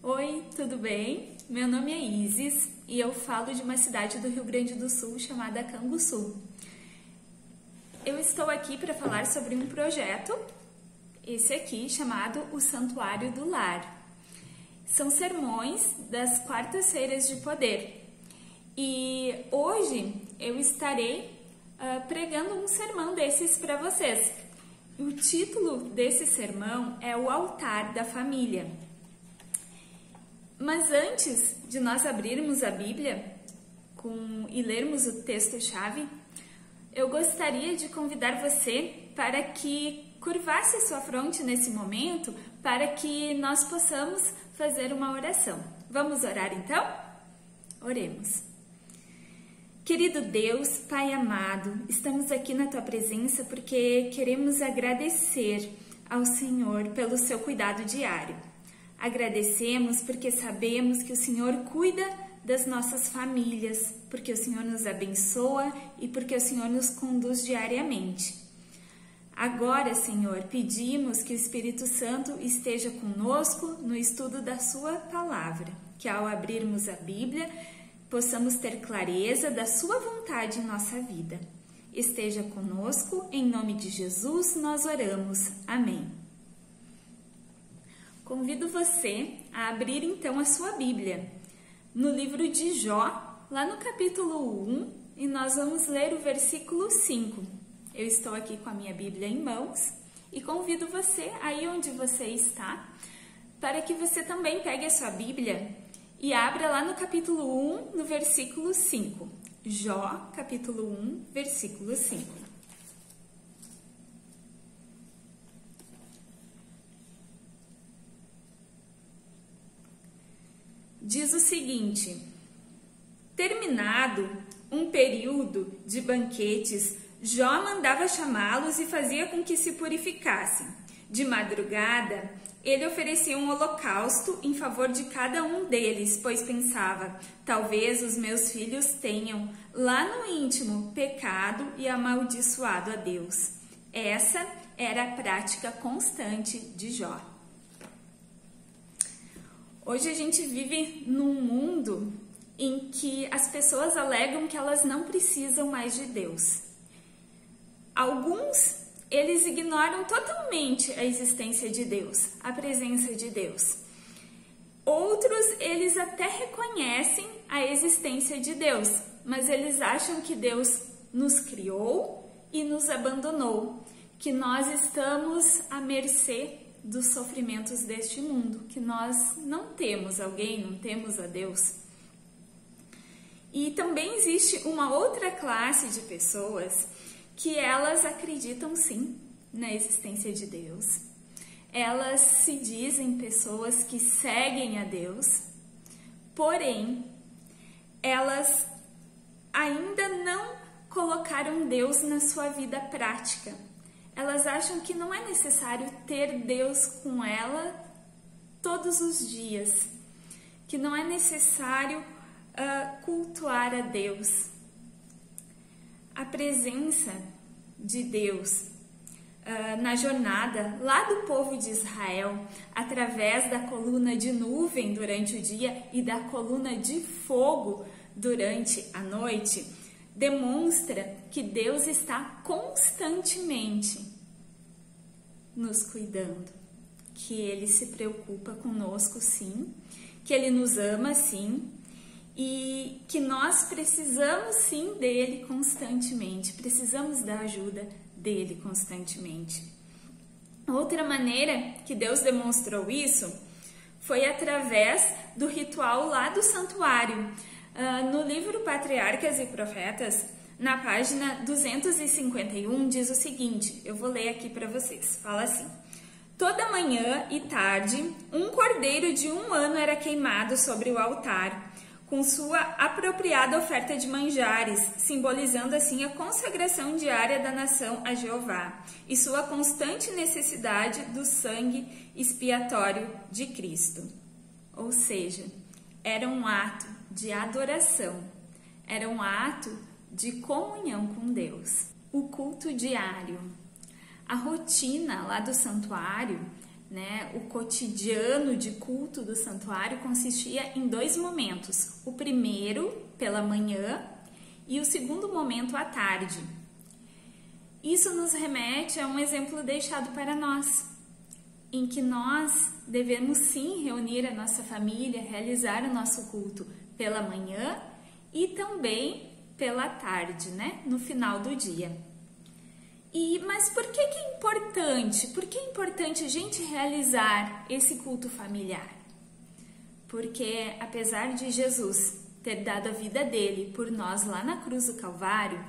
Oi, tudo bem? Meu nome é Isis e eu falo de uma cidade do Rio Grande do Sul chamada Canguçu. Eu estou aqui para falar sobre um projeto, esse aqui, chamado O Santuário do Lar. São sermões das quartas-feiras de poder. E hoje eu estarei pregando um sermão desses para vocês. O título desse sermão é O Altar da Família. Mas antes de nós abrirmos a Bíblia e lermos o texto-chave, eu gostaria de convidar você para que curvasse sua fronte nesse momento, para que nós possamos fazer uma oração. Vamos orar então? Oremos. Querido Deus, Pai amado, estamos aqui na Tua presença porque queremos agradecer ao Senhor pelo Seu cuidado diário. Agradecemos porque sabemos que o Senhor cuida das nossas famílias, porque o Senhor nos abençoa e porque o Senhor nos conduz diariamente. Agora, Senhor, pedimos que o Espírito Santo esteja conosco no estudo da Sua palavra, que ao abrirmos a Bíblia, possamos ter clareza da Sua vontade em nossa vida. Esteja conosco, em nome de Jesus nós oramos. Amém. Convido você a abrir então a sua Bíblia no livro de Jó, lá no capítulo 1, e nós vamos ler o versículo 5. Eu estou aqui com a minha Bíblia em mãos e convido você, aí onde você está, para que você também pegue a sua Bíblia e abra lá no capítulo 1, no versículo 5. Jó, capítulo 1, versículo 5. Diz o seguinte: terminado um período de banquetes, Jó mandava chamá-los e fazia com que se purificassem. De madrugada, ele oferecia um holocausto em favor de cada um deles, pois pensava, talvez os meus filhos tenham, lá no íntimo, pecado e amaldiçoado a Deus. Essa era a prática constante de Jó. Hoje a gente vive num mundo em que as pessoas alegam que elas não precisam mais de Deus. Alguns, eles ignoram totalmente a existência de Deus, a presença de Deus. Outros, eles até reconhecem a existência de Deus, mas eles acham que Deus nos criou e nos abandonou, que nós estamos à mercê dos sofrimentos deste mundo, que nós não temos alguém, não temos a Deus. E também existe uma outra classe de pessoas que elas acreditam sim na existência de Deus. Elas se dizem pessoas que seguem a Deus, porém, elas ainda não colocaram Deus na sua vida prática. Elas acham que não é necessário ter Deus com ela todos os dias, que não é necessário cultuar a Deus. A presença de Deus na jornada lá do povo de Israel, através da coluna de nuvem durante o dia e da coluna de fogo durante a noite, demonstra que Deus está constantemente nos cuidando, que Ele se preocupa conosco sim, que Ele nos ama sim, e que nós precisamos sim dele constantemente, precisamos da ajuda dele constantemente. Outra maneira que Deus demonstrou isso foi através do ritual lá do santuário. No livro Patriarcas e Profetas, na página 251, diz o seguinte, eu vou ler aqui para vocês, fala assim: toda manhã e tarde, um cordeiro de 1 ano era queimado sobre o altar, com sua apropriada oferta de manjares, simbolizando assim a consagração diária da nação a Jeová e sua constante necessidade do sangue expiatório de Cristo. Ou seja, era um ato de adoração, era um ato de comunhão com Deus. O culto diário, A rotina lá do santuário, né, o cotidiano de culto do santuário consistia em 2 momentos. O primeiro, pela manhã, e o segundo momento, à tarde. Isso nos remete a um exemplo deixado para nós, em que nós devemos sim reunir a nossa família, realizar o nosso culto pela manhã e também pela tarde, né, no final do dia. Mas por que é importante? Por que é importante a gente realizar esse culto familiar? Porque apesar de Jesus ter dado a vida dele por nós lá na cruz do Calvário,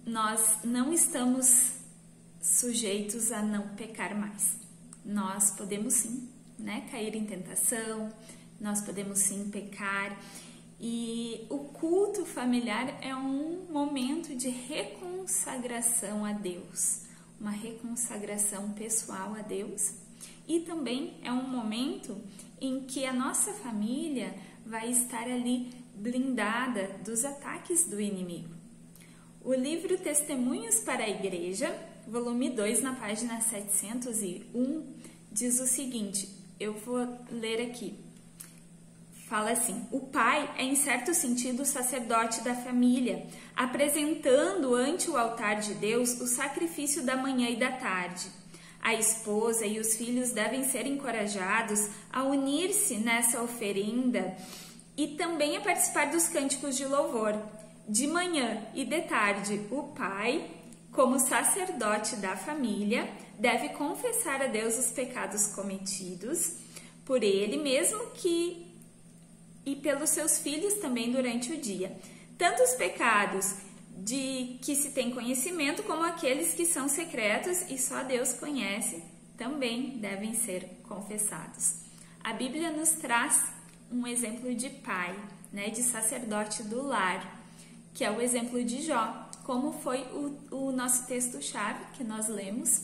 nós não estamos sujeitos a não pecar mais. Nós podemos sim, né, cair em tentação, nós podemos sim pecar. E o culto familiar é um momento de reconsagração a Deus, uma reconsagração pessoal a Deus, e também é um momento em que a nossa família vai estar ali blindada dos ataques do inimigo. O livro Testemunhos para a Igreja, volume 2, na página 701, diz o seguinte, eu vou ler aqui. Fala assim: o pai é, em certo sentido, o sacerdote da família, apresentando ante o altar de Deus o sacrifício da manhã e da tarde. A esposa e os filhos devem ser encorajados a unir-se nessa oferenda e também a participar dos cânticos de louvor. De manhã e de tarde, o pai, como sacerdote da família, deve confessar a Deus os pecados cometidos por ele mesmo e pelos seus filhos também durante o dia. Tanto os pecados de que se tem conhecimento, como aqueles que são secretos e só Deus conhece, também devem ser confessados. A Bíblia nos traz um exemplo de pai, né, de sacerdote do lar, que é o exemplo de Jó, como foi o nosso texto-chave que nós lemos,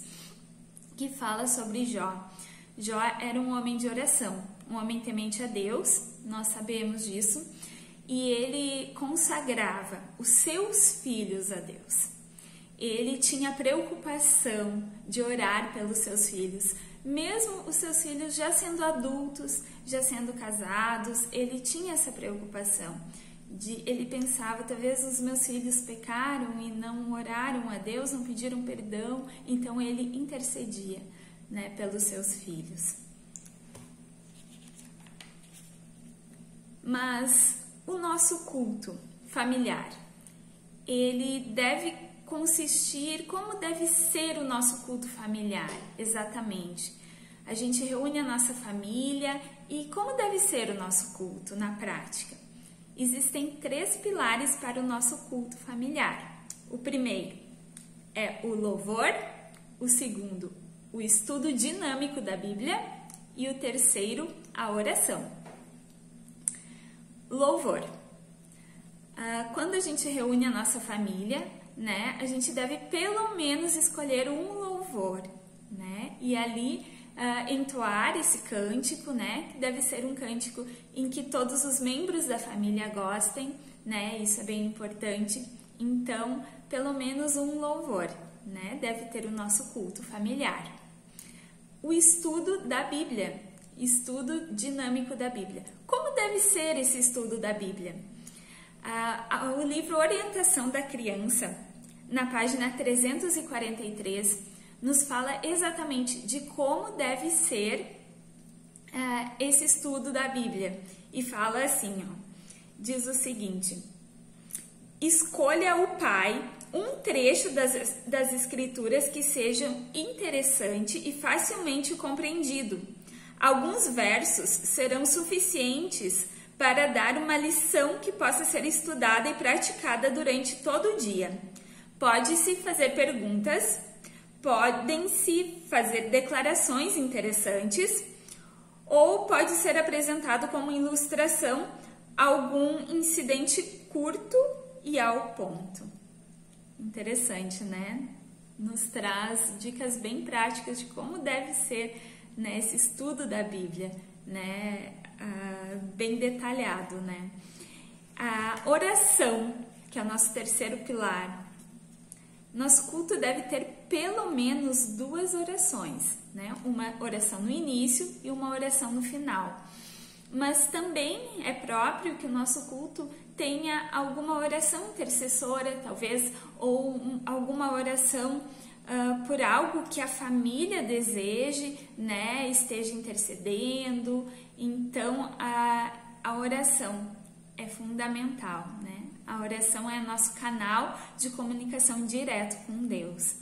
que fala sobre Jó. Jó era um homem de oração, um homem temente a Deus, nós sabemos disso, e ele consagrava os seus filhos a Deus. Ele tinha preocupação de orar pelos seus filhos, mesmo os seus filhos já sendo adultos, já sendo casados, ele tinha essa preocupação. Ele pensava, talvez os meus filhos pecaram e não oraram a Deus, não pediram perdão, então ele intercedia, né, pelos seus filhos. Mas o nosso culto familiar, ele deve consistir, como deve ser o nosso culto familiar, exatamente? A gente reúne a nossa família e como deve ser o nosso culto na prática? Existem 3 pilares para o nosso culto familiar. O primeiro é o louvor, o segundo, o estudo dinâmico da Bíblia e o terceiro, a oração. Louvor. Quando a gente reúne a nossa família, né, a gente deve pelo menos escolher um louvor, né, e ali entoar esse cântico, né, que deve ser um cântico em que todos os membros da família gostem, né, isso é bem importante. Então, pelo menos um louvor, né, deve ter o nosso culto familiar. O estudo da Bíblia, estudo dinâmico da Bíblia. Como deve ser esse estudo da Bíblia? O livro Orientação da Criança, na página 343, nos fala exatamente de como deve ser esse estudo da Bíblia. E fala assim, ó, diz o seguinte: escolha o pai um trecho das Escrituras que seja interessante e facilmente compreendido. Alguns versos serão suficientes para dar uma lição que possa ser estudada e praticada durante todo o dia. Pode-se fazer perguntas, podem-se fazer declarações interessantes, ou pode ser apresentado como ilustração algum incidente curto e ao ponto. Interessante, né? Nos traz dicas bem práticas de como deve ser, né, esse estudo da Bíblia, né? Bem detalhado, né? A oração, que é o nosso terceiro pilar, Nosso culto deve ter pelo menos 2 orações, né? Uma oração no início e uma oração no final. Mas também é próprio que o nosso culto tenha alguma oração intercessora, talvez, ou alguma oração por algo que a família deseje, né? Esteja intercedendo. Então, a oração é fundamental, né? A oração é nosso canal de comunicação direto com Deus.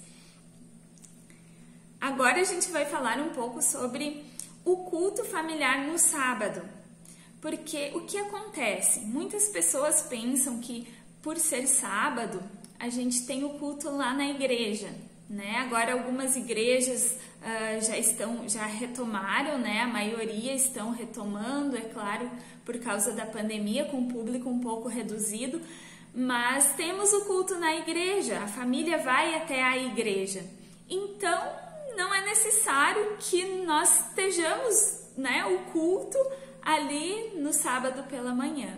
Agora a gente vai falar um pouco sobre o culto familiar no sábado. Porque o que acontece? Muitas pessoas pensam que por ser sábado, a gente tem o culto lá na igreja, né? Agora algumas igrejas já retomaram, né? A maioria estão retomando, é claro, por causa da pandemia, com o público um pouco reduzido, mas temos o culto na igreja, a família vai até a igreja. Então, não é necessário que nós estejamos, né, o culto ali no sábado pela manhã.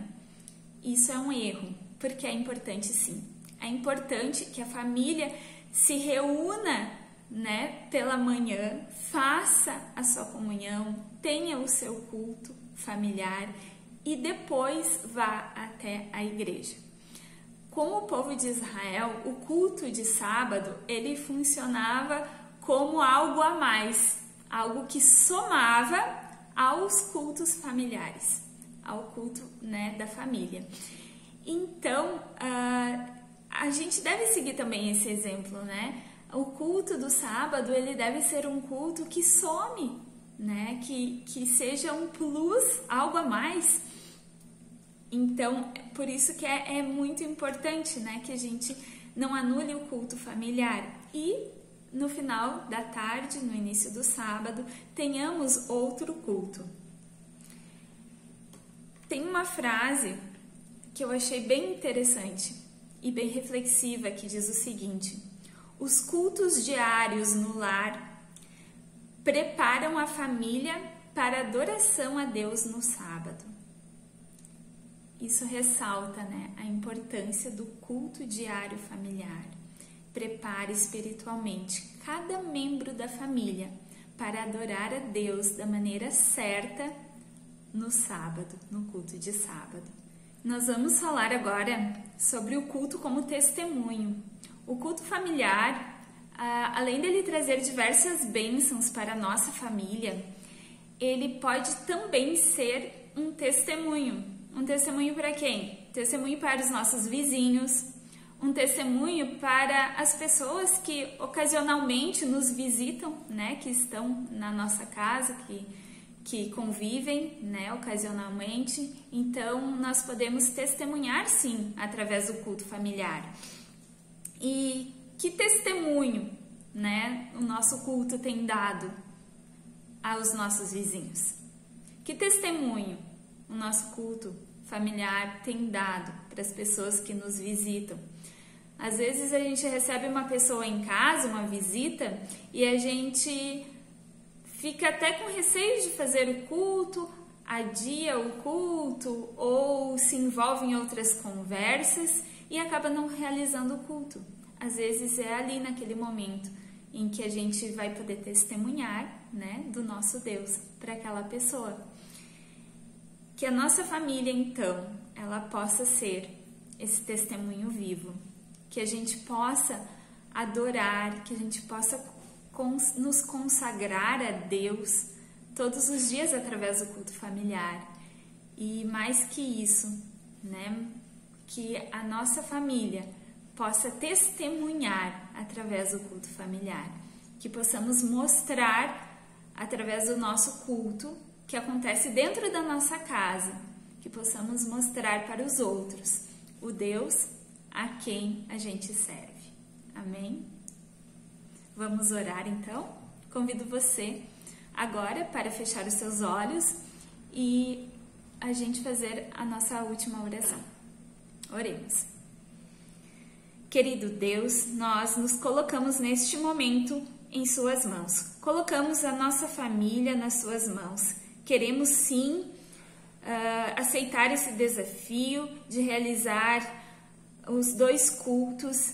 Isso é um erro, porque é importante sim. É importante que a família se reúna, né, pela manhã, faça a sua comunhão, tenha o seu culto familiar e depois vá até a igreja. Com o povo de Israel, o culto de sábado, ele funcionava como algo a mais, algo que somava aos cultos familiares, ao culto, né, da família. Então, a gente deve seguir também esse exemplo, né? O culto do sábado, ele deve ser um culto que some, né? Que seja um plus, algo a mais. Então, por isso que é muito importante, né? Que a gente não anule o culto familiar e no final da tarde, no início do sábado, tenhamos outro culto. Tem uma frase que eu achei bem interessante e bem reflexiva que diz o seguinte: os cultos diários no lar preparam a família para adoração a Deus no sábado. Isso ressalta, né, a importância do culto diário familiar. Prepare espiritualmente cada membro da família para adorar a Deus da maneira certa no sábado, no culto de sábado. Nós vamos falar agora sobre o culto como testemunho. O culto familiar, além dele trazer diversas bênçãos para a nossa família, ele pode também ser um testemunho. Um testemunho para quem? Testemunho para os nossos vizinhos, um testemunho para as pessoas que ocasionalmente nos visitam, né, que estão na nossa casa, que convivem, né, ocasionalmente. Então, nós podemos testemunhar, sim, através do culto familiar. E que testemunho, né, o nosso culto tem dado aos nossos vizinhos? Que testemunho o nosso culto familiar tem dado para as pessoas que nos visitam? Às vezes a gente recebe uma pessoa em casa, uma visita, e a gente fica até com receio de fazer o culto, adia o culto ou se envolve em outras conversas e acaba não realizando o culto. Às vezes é ali naquele momento em que a gente vai poder testemunhar, né, do nosso Deus para aquela pessoa. Que a nossa família, então, ela possa ser esse testemunho vivo. Que a gente possa adorar, que a gente possa nos consagrar a Deus todos os dias através do culto familiar. E mais que isso, né, que a nossa família possa testemunhar através do culto familiar. Que possamos mostrar através do nosso culto que acontece dentro da nossa casa. Que possamos mostrar para os outros o Deus a quem a gente serve. Amém? Vamos orar então? Convido você agora para fechar os seus olhos e a gente fazer a nossa última oração. Oremos. Querido Deus, nós nos colocamos neste momento em suas mãos. Colocamos a nossa família nas suas mãos. Queremos sim aceitar esse desafio de realizar os 2 cultos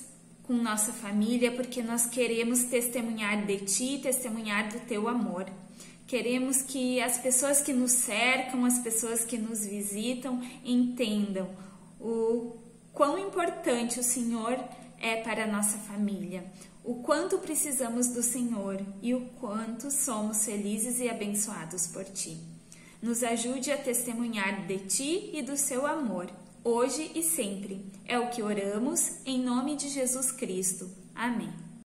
com nossa família, porque nós queremos testemunhar de Ti, testemunhar do Teu amor. Queremos que as pessoas que nos cercam, as pessoas que nos visitam, entendam o quão importante o Senhor é para a nossa família, o quanto precisamos do Senhor e o quanto somos felizes e abençoados por Ti. Nos ajude a testemunhar de Ti e do Seu amor, hoje e sempre. É o que oramos, em nome de Jesus Cristo. Amém.